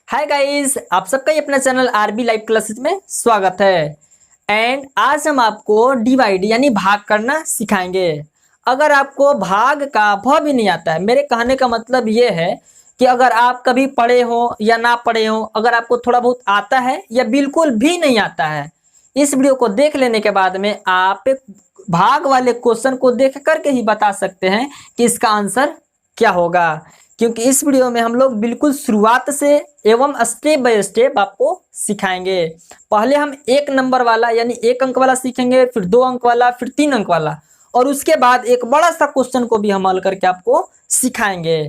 Hi guys, आप सबका ही अपना चैनल आरबी लाइव क्लासेस में स्वागत है। एंड आज हम आपको डिवाइड यानी भाग करना सिखाएंगे। अगर आपको भाग का भ भी नहीं आता है, मेरे कहने का मतलब ये है कि अगर आप कभी पढ़े हो या ना पढ़े हो, अगर आपको थोड़ा बहुत आता है या बिल्कुल भी नहीं आता है, इस वीडियो को देख लेने के बाद में आप भाग वाले क्वेश्चन को देख करके ही बता सकते हैं कि इसका आंसर क्या होगा। क्योंकि इस वीडियो में हम लोग बिल्कुल शुरुआत से एवं स्टेप बाय स्टेप आपको सिखाएंगे। पहले हम एक नंबर वाला यानी एक अंक वाला सीखेंगे, फिर 2 अंक वाला, फिर 3 अंक वाला, और उसके बाद एक बड़ा सा क्वेश्चन को भी हम हल करके आपको सिखाएंगे।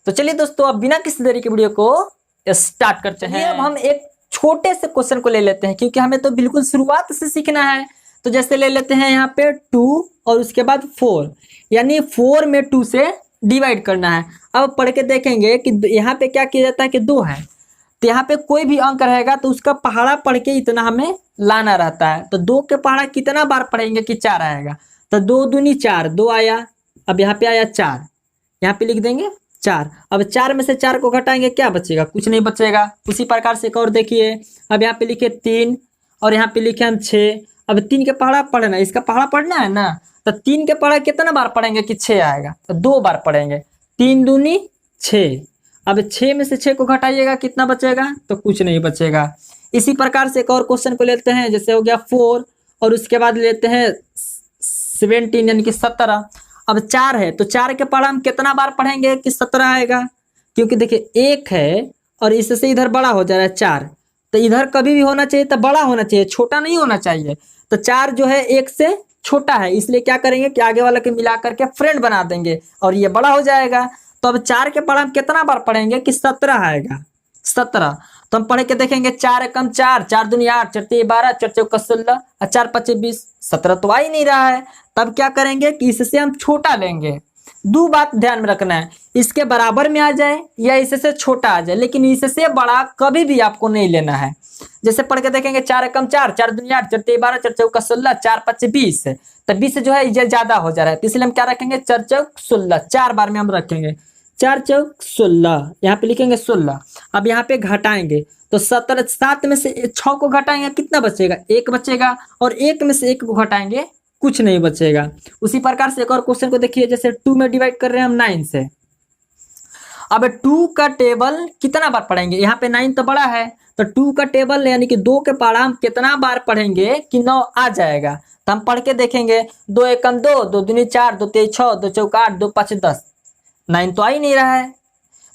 तो चलिए दोस्तों, अब बिना किसी देरी के वीडियो को स्टार्ट करते हैं। अब हम एक छोटे से क्वेश्चन को ले लेते हैं, क्योंकि हमें तो बिल्कुल शुरुआत से सीखना है। तो जैसे ले लेते हैं यहाँ पे 2 और उसके बाद 4, यानी 4 में 2 से डिवाइड करना है। अब पढ़ के देखेंगे कि यहाँ पे क्या किया जाता है कि 2 है, तो यहाँ पे कोई भी अंक रहेगा तो उसका पहाड़ा पढ़ के इतना हमें लाना रहता है। तो 2 के पहाड़ा कितना बार पढ़ेंगे कि 4 आएगा, तो 2 दूनी 4, 2 आया। अब यहाँ पे आया 4, यहाँ पे लिख देंगे 4। अब 4 में से 4 को घटाएंगे, क्या बचेगा? कुछ नहीं बचेगा। उसी प्रकार से एक और देखिए, अब यहाँ पे लिखे 3 और यहाँ पे लिखे हम 6। अब 3 के पहाड़ा पढ़ना, इसका पहाड़ा पढ़ना है ना, तो 3 के पढ़ा कितना बार पढ़ेंगे कि 6 आएगा, तो 2 बार पढ़ेंगे। 3 दूनी 6। अब 6 में से 6 को घटाइएगा, कितना बचेगा? तो कुछ नहीं बचेगा। इसी प्रकार से एक और क्वेश्चन को लेते हैं, जैसे हो गया 4 और उसके बाद लेते हैं 17 यानी कि 17। अब 4 है तो 4 के पढ़ा हम कितना बार पढ़ेंगे कि 17 आएगा? क्योंकि देखिए 1 है और इससे इधर बड़ा हो जा रहा है 4, तो इधर कभी भी होना चाहिए तो बड़ा होना चाहिए, छोटा नहीं होना चाहिए। तो 4 जो है 1 से छोटा है, इसलिए क्या करेंगे कि आगे वाला के मिला करके फ्रेंड बना देंगे और ये बड़ा हो जाएगा। तो अब 4 के पढ़ा हम कितना बार पढ़ेंगे कि 17 आएगा, 17। तो हम पढ़ के देखेंगे 4 एकम 4, 4 दूनी 8, 4 तीन 12, 4 चौका 16 और 4 पच्चीस 20, 17 तो आ ही नहीं रहा है। तब क्या करेंगे कि इससे हम छोटा लेंगे। दो बात ध्यान में रखना है, इसके बराबर में आ जाए या इससे छोटा आ जाए, लेकिन इससे बड़ा कभी भी आपको नहीं लेना है। जैसे पढ़ के देखेंगे 4 एकम 4, 4 दूनी 8, 4 तीन 12, 4 चौका 16, 4 पच्चीस 20, तो 20 जो है ये ज्यादा हो जा रहा है, तो इसलिए हम क्या रखेंगे 4 चौक 16, 4 बार में हम रखेंगे 4 चौक 16, यहाँ पे लिखेंगे 16। अब यहाँ पे घटाएंगे तो 17, 7 में से 6 को घटाएंगे, कितना बचेगा? 1 बचेगा, और 1 में से 1 को घटाएंगे, कुछ नहीं बचेगा। उसी प्रकार से एक और क्वेश्चन को देखिए, जैसे 2 में डिवाइड कर रहे हैं हम 9 से। अब 2 का टेबल कितना बार पढ़ेंगे? यहाँ पे 9 तो बड़ा है, तो 2 का टेबल यानी कि 2 के पढ़ा हम कितना बार पढ़ेंगे कि 9 आ जाएगा। तो हम पढ़ के देखेंगे 2 एकम 2, 2 दूनी 4, 2 तेईस 6, 2 चौका 8, 2 पाँच 10, 9 तो आ ही नहीं रहा है।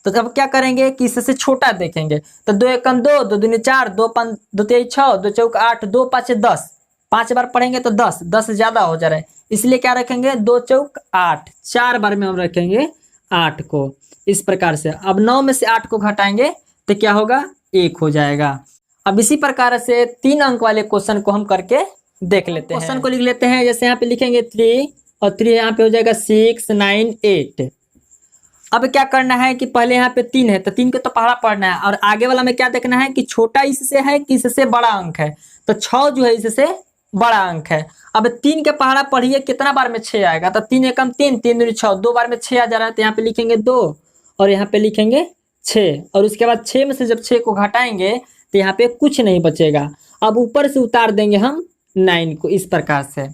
तो अब क्या करेंगे कि इससे छोटा देखेंगे, तो 2 एकम 2, 2 दूनी 4, 2 पाँच 2 तेईस 6, 2 चौका 8, 2 पाँच 10, 5 बार पढ़ेंगे तो 10, 10 ज्यादा हो जा रहा है, इसलिए क्या रखेंगे 2 चौक 8, 4 बार में हम रखेंगे 8 को। इस प्रकार से अब 9 में से 8 को घटाएंगे तो क्या होगा? 1 हो जाएगा। अब इसी प्रकार से 3 अंक वाले क्वेश्चन को हम करके देख लेते हैं। क्वेश्चन को लिख लेते हैं, जैसे यहाँ पे लिखेंगे 3 और 3 यहाँ पे हो जाएगा 6 9 8। अब क्या करना है कि पहले यहाँ पे 3 है तो 3 के तो पहाड़ा पढ़ना है, और आगे वाला में क्या देखना है कि छोटा इससे है कि इससे बड़ा अंक है। तो 6 जो है इससे बड़ा अंक है। अब 3 के पहाड़ा पढ़िए, कितना बार में 6 आएगा? तो 3 एकम 3, 3 दूनी 6, 2 बार में 6 आ जा रहा है, तो यहाँ पे लिखेंगे 2 और यहाँ पे लिखेंगे 6, और उसके बाद 6 में से जब 6 को घटाएंगे तो यहाँ पे कुछ नहीं बचेगा। अब ऊपर से उतार देंगे हम 9 को, इस प्रकार से।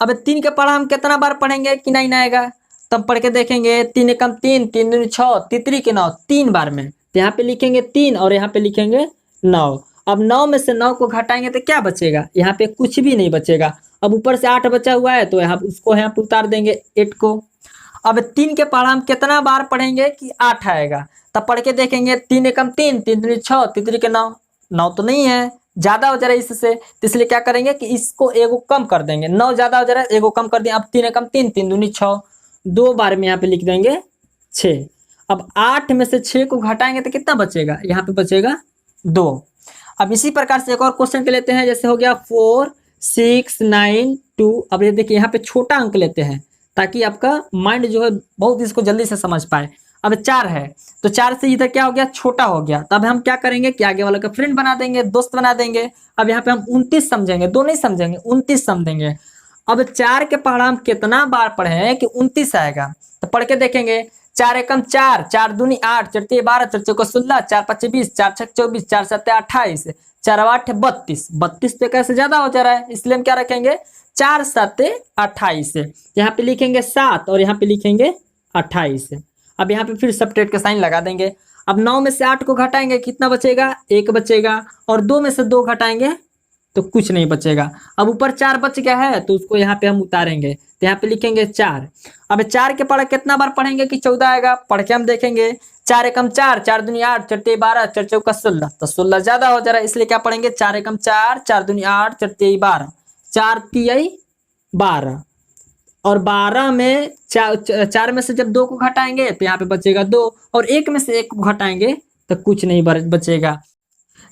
अब 3 के पढ़ा हम कितना बार पढ़ेंगे कि 9 आएगा? तब पढ़ के देखेंगे 3 एकम 3, 3 दूनी 6, तितरी के 9, 3 बार में, तो यहाँ पे लिखेंगे 3 और यहाँ पे लिखेंगे 9। अब 9 में से 9 को घटाएंगे तो क्या बचेगा? यहाँ पे कुछ भी नहीं बचेगा। अब ऊपर से 8 बचा हुआ है तो यहाँ उसको यहाँ पे उतार देंगे 8 को। अब 3 के पढ़ा हम कितना बार पढ़ेंगे कि 8 आएगा? तब पढ़ के देखेंगे 3 एकम 3, 3 दूनी 6, तितरी के 9, 9 तो नहीं है, ज्यादा हो जा रहा है इससे, तो इसलिए क्या करेंगे कि इसको एगो कम कर देंगे। 9 ज्यादा हो जा रहा है, एगो कम कर दिया। अब 3 एकम 3, 3 दूनी 6, 2 बार में यहाँ पे लिख देंगे 6। अब 8 में से 6 को घटाएंगे तो कितना बचेगा? यहाँ पे बचेगा 2। अब इसी प्रकार से एक और क्वेश्चन के लेते हैं, जैसे हो गया 4 6 9 2। अब ये देखिए यहाँ पे छोटा अंक लेते हैं ताकि आपका माइंड जो है बहुत इसको जल्दी से समझ पाए। अब 4 है तो 4 से इधर क्या हो गया? छोटा हो गया। तब हम क्या करेंगे कि आगे वाला का फ्रेंड बना देंगे, दोस्त बना देंगे। अब यहाँ पे हम 29 समझेंगे, 2 नहीं समझेंगे, 29 समझेंगे। अब 4 के पहाड़ा हम कितना बार पढ़े हैं कि 29 आएगा? तो पढ़ के देखेंगे 4 एकम 4, 4 दूनी 8, 4 तिया 12, 4 चौका 16, 4 पच्चे 20, 4 छक 24, 4 सत्ते 28, 4 आठ 32। 32 तो कैसे ज्यादा हो जा रहा है, इसलिए हम क्या रखेंगे 4 सत्ते 28। यहाँ पे लिखेंगे 7 और यहाँ पे लिखेंगे 28। अब यहाँ पे फिर सब्ट्रैक्ट का साइन लगा देंगे। अब 9 में से 8 को घटाएंगे, कितना बचेगा 1 बचेगा, और 2 में से 2 घटाएंगे तो कुछ नहीं बचेगा। अब ऊपर 4 बच गया है तो उसको यहाँ पे हम उतारेंगे, तो यहाँ पे लिखेंगे 4। अब 4 के पढ़ा कितना बार पढ़ेंगे कि 14 आएगा, पढ़ के हम देखेंगे 4 एकम 4, 4 दूनी 8, 4 तिया 12, 4 चौका 16, तो 16 ज्यादा हो जा रहा है, इसलिए क्या पढ़ेंगे 4 एकम 4, 4 दूनी 8, 4 तिया 12, 4 तिया 12, और 12 में 4 में से जब 2 को घटाएंगे तो यहाँ पे बचेगा 2, और 1 में से 1 को घटाएंगे तो कुछ नहीं बचेगा।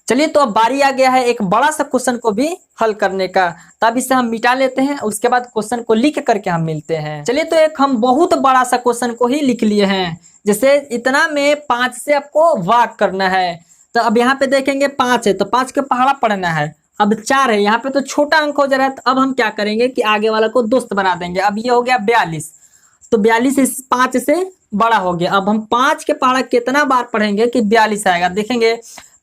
चलिए, तो अब बारी आ गया है एक बड़ा सा क्वेश्चन को भी हल करने का, तब इसे हम मिटा लेते हैं, उसके बाद क्वेश्चन को लिख करके हम मिलते हैं। चलिए, तो एक हम बहुत बड़ा सा क्वेश्चन को ही लिख लिए हैं, जैसे इतना में 5 से आपको भाग करना है। तो अब यहाँ पे देखेंगे 5 है तो 5 के पहाड़ा पढ़ना है। अब 4 है, यहाँ पे तो छोटा अंक हो जा रहा है, तो अब हम क्या करेंगे कि आगे वाला को दोस्त बना देंगे। अब ये हो गया 42, तो 42 इस 5 से बड़ा हो गया। अब हम 5 के पहाड़ा कितना बार पढ़ेंगे कि 42 आएगा, देखेंगे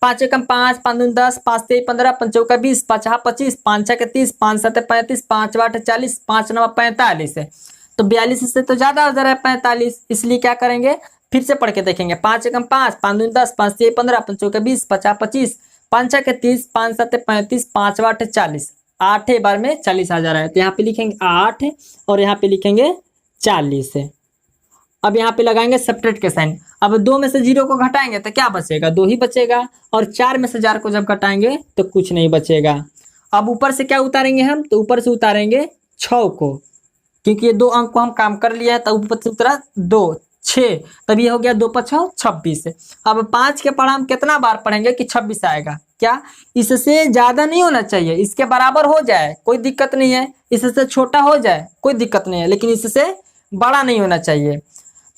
5 एकम 5, 5 दूनी 10, 5 तिया 15, 5 चौका 20, 5 छहा 25, 5 छके 30, 5 सत्ते 35, 5 आठ 40, 5 नवा 45 है। तो 42 से तो ज्यादा हो जा रहा है 45, इसलिए क्या करेंगे फिर से पढ़ के देखेंगे। 5 एकम 5, 5 दूनी 10, 5 तिया 15, 5 चौका 20, 5 छहा 25, 5 छके 30, 5 सत्ते 35, 5 आठ 40, 8 बार में 40 आ जा रहा है, तो यहाँ पे लिखेंगे 8 और यहाँ पे लिखेंगे 40। अब यहाँ पे लगाएंगे सब्ट्रैक्ट के साइन। अब 2 में से 0 को घटाएंगे तो क्या बचेगा, 2 ही बचेगा, और 4 में से 4 को जब घटाएंगे तो कुछ नहीं बचेगा। अब ऊपर से क्या उतारेंगे हम, तो ऊपर से उतारेंगे 6 को, क्योंकि ये 2 अंक को हम काम कर लिया है, तो ऊपर से उतरा 2, 6, तब ये हो गया 2 × 6 26। अब 5 के पढ़ा हम कितना बार पढ़ेंगे कि 26 आएगा, क्या इससे ज्यादा नहीं होना चाहिए, इसके बराबर हो जाए कोई दिक्कत नहीं है, इससे छोटा हो जाए कोई दिक्कत नहीं है, लेकिन इससे बड़ा नहीं होना चाहिए।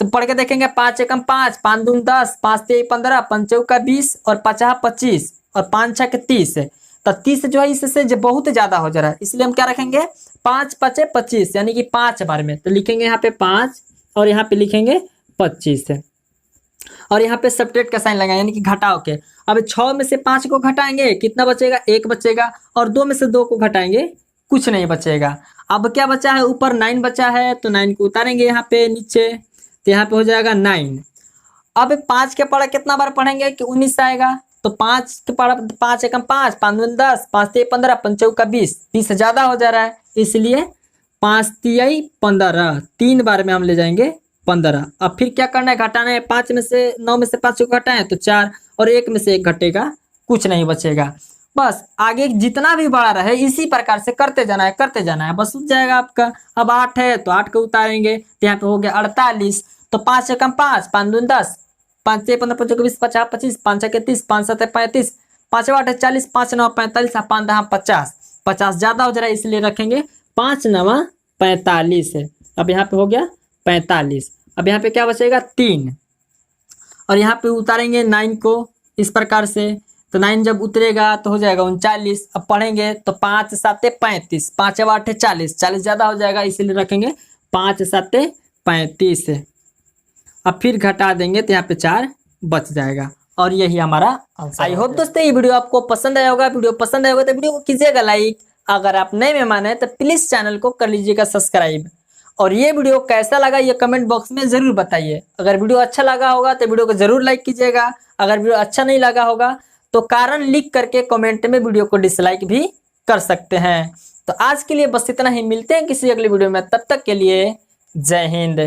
तो पढ़ के देखेंगे 5 एकम 5, 5 दूनी 10, 5 तिया 15, 5 चौका 20, और 5 छहा 25, और 5 छके 30। तो 30 जो है इससे जो बहुत ज्यादा हो जा रहा है, इसलिए हम क्या रखेंगे 5 पचे 25, यानी कि 5 बार में, तो लिखेंगे यहाँ पे 5 और यहाँ पे लिखेंगे 25, और यहाँ पे सब्ट्रैक्ट का साइन लगाएंगे, यानी कि घटाओ के। अब 6 में से 5 को घटाएंगे कितना बचेगा, 1 बचेगा, और 2 में से 2 को घटाएंगे कुछ नहीं बचेगा। अब क्या बचा है, ऊपर 9 बचा है, तो 9 को उतारेंगे यहाँ पे नीचे, तो यहाँ पे हो जाएगा 9। अब 5 के पढ़ा कितना बार पढ़ेंगे कि 19 आएगा, तो 5 के पढ़ा 5 एकम 5, 5 दूनी 10, 5 तिया 15, 5 चौका 20, 20 ज्यादा हो जा रहा है, इसलिए 5 तिया 15, 3 बार में हम ले जाएंगे 15। अब फिर क्या करना है, घटाना है, 5 में से 9 में से 5 को घटाएं तो 4, और 1 में से 1 घटेगा, कुछ नहीं बचेगा। बस आगे जितना भी बड़ा रहे इसी प्रकार से करते जाना है, बस उठ जाएगा आपका। अब 8 है तो 8 को उतारेंगे, तो यहाँ पे हो गया 48। तो 5 एकम 5, 5 दूनी 10, 5 तिया 15, 5 चौका 20, 5 छहा 25, 5 छके 30, 5 सत्ते 35, 5 आठ 40, 5 नवा 45, 5 दहा 50। 50 ज्यादा हो जा रहा है, इसलिए रखेंगे 5 नवा 45। अब यहाँ पे हो गया 45। अब यहाँ पे क्या बचेगा 3, और यहाँ पे उतारेंगे 9 को इस प्रकार से, तो 9 जब उतरेगा तो हो जाएगा 39। अब पढ़ेंगे तो 5 सत्ते 35, 5 आठ 40, 40 ज्यादा हो जाएगा, इसीलिए रखेंगे 5 सत्ते 35। अब फिर घटा देंगे तो यहाँ पे 4 बच जाएगा, और यही हमारा आंसर। आई होप दोस्तों ये वीडियो आपको पसंद आया होगा। वीडियो पसंद आया होगा तो वीडियो को कीजिएगा लाइक, अगर आप नए मेहमान हैं तो प्लीज चैनल को कर लीजिएगा सब्सक्राइब, और ये वीडियो कैसा लगा ये कमेंट बॉक्स में जरूर बताइए। अगर वीडियो अच्छा लगा होगा तो वीडियो को जरूर लाइक कीजिएगा, अगर वीडियो अच्छा नहीं लगा होगा तो कारण लिख करके कमेंट में वीडियो को डिसलाइक भी कर सकते हैं। तो आज के लिए बस इतना ही, मिलते हैं किसी अगली वीडियो में, तब तक के लिए जय हिंद।